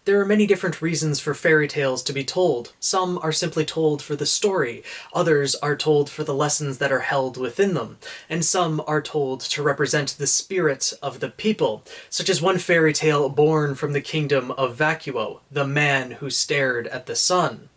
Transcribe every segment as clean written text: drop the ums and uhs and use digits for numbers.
There are many different reasons for fairy tales to be told. Some are simply told for the story, others are told for the lessons that are held within them, and some are told to represent the spirit of the people, such as one fairy tale born from the kingdom of Vacuo, the man who stared at the sun.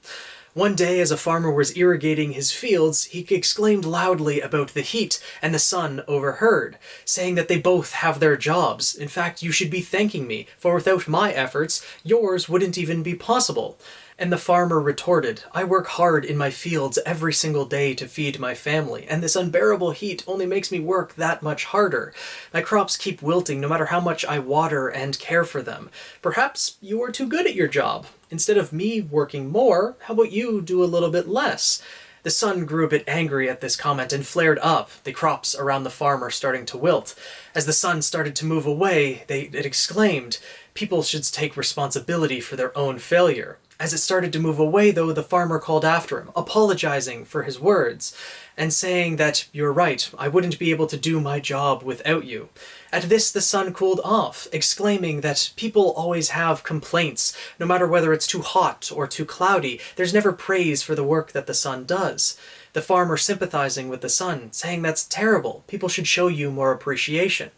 One day, as a farmer was irrigating his fields, he exclaimed loudly about the heat, and the sun overheard, saying that they both have their jobs. In fact, you should be thanking me, for without my efforts, yours wouldn't even be possible. And the farmer retorted, I work hard in my fields every single day to feed my family, and this unbearable heat only makes me work that much harder. My crops keep wilting no matter how much I water and care for them. Perhaps you are too good at your job. Instead of me working more, how about you do a little bit less? The sun grew a bit angry at this comment and flared up, the crops around the farmer starting to wilt. As the sun started to move away, it exclaimed, people should take responsibility for their own failure. As it started to move away, though, the farmer called after him, apologizing for his words, and saying that, you're right, I wouldn't be able to do my job without you. At this, the sun cooled off, exclaiming that people always have complaints. No matter whether it's too hot or too cloudy, there's never praise for the work that the sun does. The farmer sympathizing with the sun, saying that's terrible, people should show you more appreciation.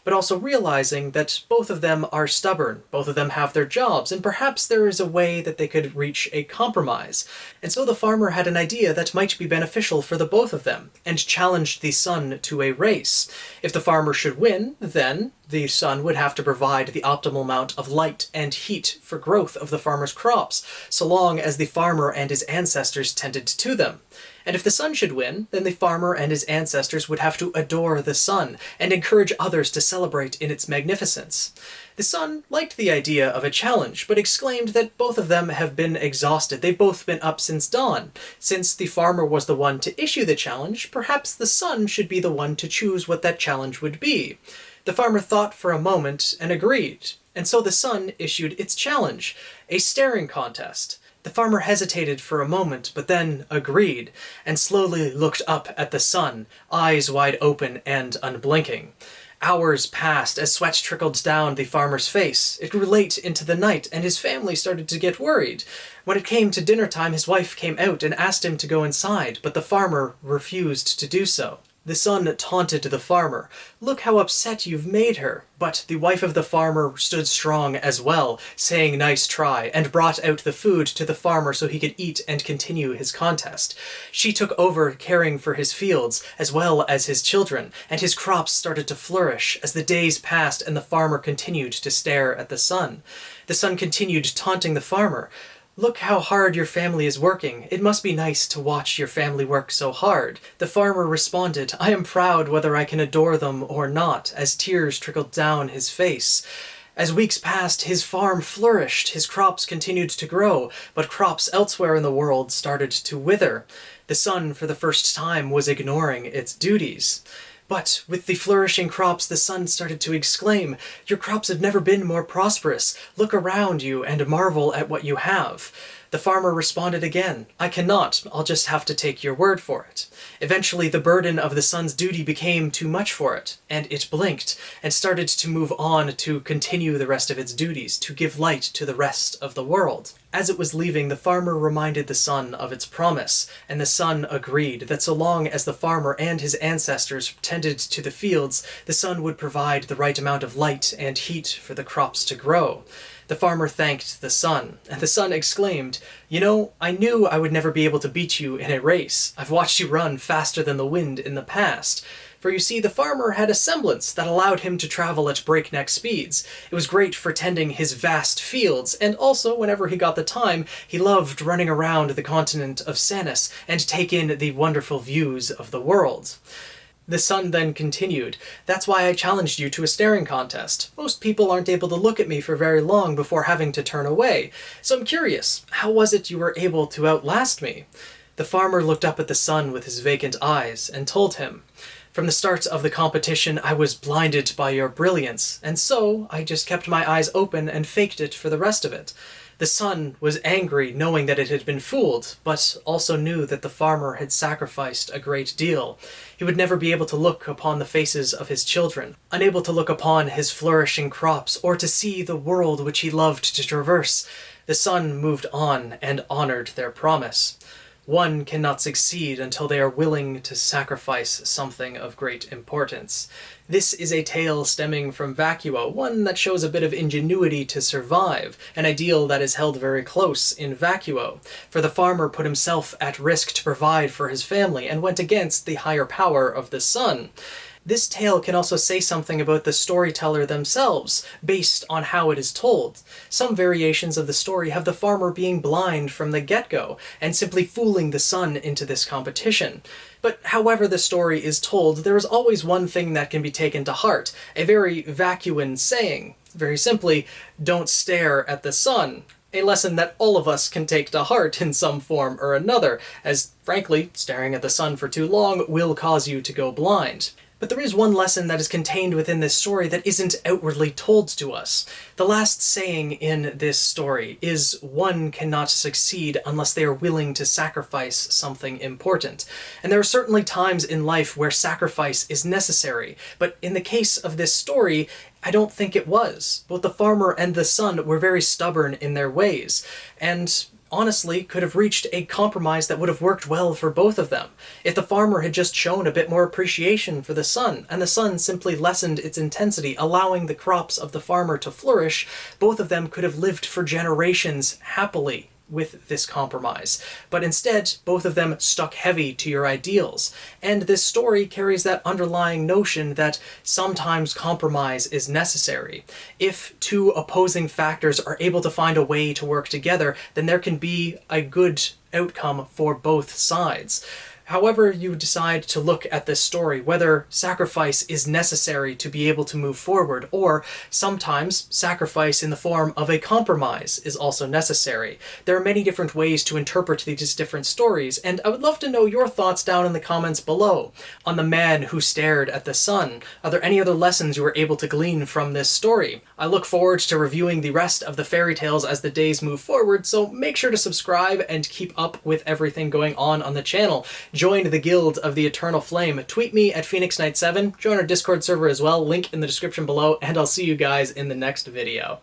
But also realizing that both of them are stubborn, both of them have their jobs, and perhaps there is a way that they could reach a compromise. And so the farmer had an idea that might be beneficial for the both of them, and challenged the sun to a race. If the farmer should win, then the sun would have to provide the optimal amount of light and heat for growth of the farmer's crops, so long as the farmer and his ancestors tended to them. And if the sun should win, then the farmer and his ancestors would have to adore the sun and encourage others to celebrate in its magnificence. The sun liked the idea of a challenge, but exclaimed that both of them have been exhausted. They've both been up since dawn. Since the farmer was the one to issue the challenge, perhaps the sun should be the one to choose what that challenge would be. The farmer thought for a moment and agreed, and so the sun issued its challenge, a staring contest. The farmer hesitated for a moment, but then agreed, and slowly looked up at the sun, eyes wide open and unblinking. Hours passed as sweat trickled down the farmer's face. It grew late into the night, and his family started to get worried. When it came to dinner time, his wife came out and asked him to go inside, but the farmer refused to do so. The sun taunted the farmer, look how upset you've made her. But the wife of the farmer stood strong as well, saying nice try, and brought out the food to the farmer so he could eat and continue his contest. She took over caring for his fields, as well as his children, and his crops started to flourish as the days passed and the farmer continued to stare at the sun. The sun continued taunting the farmer. Look how hard your family is working. It must be nice to watch your family work so hard. The farmer responded, I am proud whether I can adore them or not, as tears trickled down his face. As weeks passed, his farm flourished, his crops continued to grow, but crops elsewhere in the world started to wither. The sun, for the first time, was ignoring its duties. But with the flourishing crops, the sun started to exclaim, your crops have never been more prosperous. Look around you and marvel at what you have. The farmer responded again, I cannot, I'll just have to take your word for it. Eventually, the burden of the sun's duty became too much for it, and it blinked, and started to move on to continue the rest of its duties, to give light to the rest of the world. As it was leaving, the farmer reminded the sun of its promise, and the sun agreed that so long as the farmer and his ancestors tended to the fields, the sun would provide the right amount of light and heat for the crops to grow. The farmer thanked the sun, and the sun exclaimed, you know, I knew I would never be able to beat you in a race. I've watched you run faster than the wind in the past. For you see, the farmer had a semblance that allowed him to travel at breakneck speeds. It was great for tending his vast fields, and also, whenever he got the time, he loved running around the continent of Sanus and take in the wonderful views of the world. The sun then continued, that's why I challenged you to a staring contest. Most people aren't able to look at me for very long before having to turn away. So I'm curious, how was it you were able to outlast me? The farmer looked up at the sun with his vacant eyes and told him, From the start of the competition, I was blinded by your brilliance, and so I just kept my eyes open and faked it for the rest of it. The sun was angry knowing that it had been fooled, but also knew that the farmer had sacrificed a great deal. He would never be able to look upon the faces of his children, unable to look upon his flourishing crops, or to see the world which he loved to traverse. The sun moved on and honored their promise. One cannot succeed until they are willing to sacrifice something of great importance. This is a tale stemming from vacuo, one that shows a bit of ingenuity to survive, an ideal that is held very close in vacuo. For the farmer put himself at risk to provide for his family and went against the higher power of the sun. This tale can also say something about the storyteller themselves, based on how it is told. Some variations of the story have the farmer being blind from the get-go, and simply fooling the sun into this competition. But however the story is told, there is always one thing that can be taken to heart, a very vacuan saying. Very simply, don't stare at the sun. A lesson that all of us can take to heart in some form or another, as frankly, staring at the sun for too long will cause you to go blind. But there is one lesson that is contained within this story that isn't outwardly told to us. The last saying in this story is, one cannot succeed unless they are willing to sacrifice something important. And there are certainly times in life where sacrifice is necessary, but in the case of this story, I don't think it was. Both the farmer and the son were very stubborn in their ways, and honestly could have reached a compromise that would have worked well for both of them. If the farmer had just shown a bit more appreciation for the sun, and the sun simply lessened its intensity, allowing the crops of the farmer to flourish, both of them could have lived for generations happily with this compromise. But instead, both of them stuck heavy to your ideals. And this story carries that underlying notion that sometimes compromise is necessary. If two opposing factors are able to find a way to work together, then there can be a good outcome for both sides. However you decide to look at this story, whether sacrifice is necessary to be able to move forward, or sometimes sacrifice in the form of a compromise is also necessary. There are many different ways to interpret these different stories, and I would love to know your thoughts down in the comments below. On the man who stared at the sun, are there any other lessons you were able to glean from this story? I look forward to reviewing the rest of the fairy tales as the days move forward, so make sure to subscribe and keep up with everything going on the channel. Join the Guild of the Eternal Flame. Tweet me at PhoenixKnight7, join our Discord server as well, link in the description below, and I'll see you guys in the next video.